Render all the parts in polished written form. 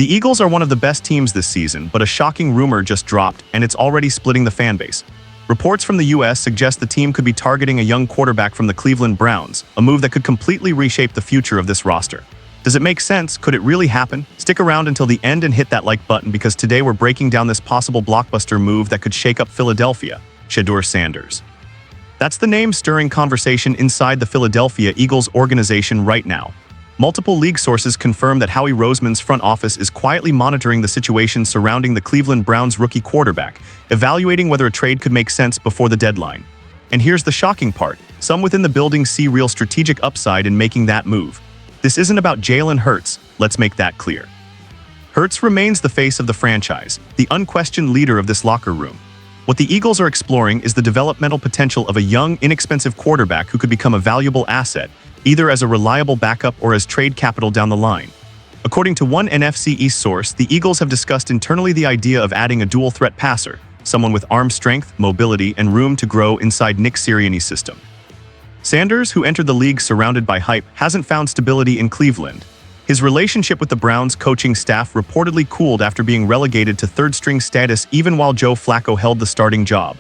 The Eagles are one of the best teams this season, but a shocking rumor just dropped, and it's already splitting the fanbase. Reports from the US suggest the team could be targeting a young quarterback from the Cleveland Browns, a move that could completely reshape the future of this roster. Does it make sense? Could it really happen? Stick around until the end and hit that like button, because today we're breaking down this possible blockbuster move that could shake up Philadelphia, Shedeur Sanders. That's the name stirring conversation inside the Philadelphia Eagles organization right now. Multiple league sources confirm that Howie Roseman's front office is quietly monitoring the situation surrounding the Cleveland Browns rookie quarterback, evaluating whether a trade could make sense before the deadline. And here's the shocking part. Some within the building see real strategic upside in making that move. This isn't about Jalen Hurts, let's make that clear. Hurts remains the face of the franchise, the unquestioned leader of this locker room. What the Eagles are exploring is the developmental potential of a young, inexpensive quarterback who could become a valuable asset, either as a reliable backup or as trade capital down the line. According to one NFC East source, the Eagles have discussed internally the idea of adding a dual-threat passer, someone with arm strength, mobility, and room to grow inside Nick Sirianni's system. Sanders, who entered the league surrounded by hype, hasn't found stability in Cleveland. His relationship with the Browns coaching staff reportedly cooled after being relegated to third-string status even while Joe Flacco held the starting job.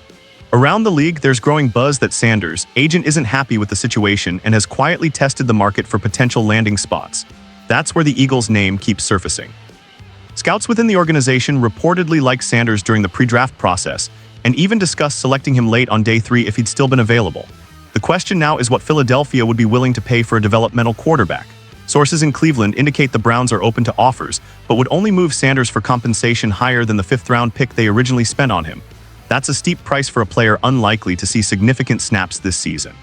Around the league, there's growing buzz that Sanders' agent isn't happy with the situation and has quietly tested the market for potential landing spots. That's where the Eagles' name keeps surfacing. Scouts within the organization reportedly liked Sanders during the pre-draft process and even discussed selecting him late on day 3 if he'd still been available. The question now is what Philadelphia would be willing to pay for a developmental quarterback. Sources in Cleveland indicate the Browns are open to offers, but would only move Sanders for compensation higher than the 5th-round pick they originally spent on him. That's a steep price for a player unlikely to see significant snaps this season.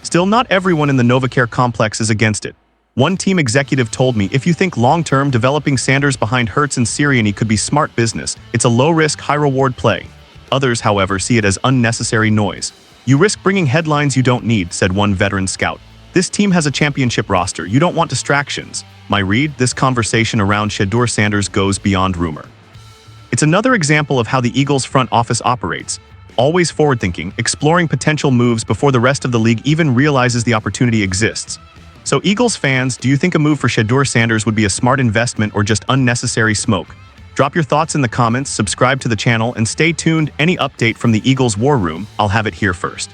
Still, not everyone in the NovaCare complex is against it. One team executive told me, if you think long-term developing Sanders behind Hurts and Sirianni could be smart business, it's a low-risk, high-reward play. Others, however, see it as unnecessary noise. You risk bringing headlines you don't need, said one veteran scout. This team has a championship roster. You don't want distractions. My read, this conversation around Shedeur Sanders goes beyond rumor. It's another example of how the Eagles' front office operates, always forward-thinking, exploring potential moves before the rest of the league even realizes the opportunity exists. So Eagles fans, do you think a move for Shedeur Sanders would be a smart investment or just unnecessary smoke? Drop your thoughts in the comments, subscribe to the channel, and stay tuned. Any update from the Eagles War Room, I'll have it here first.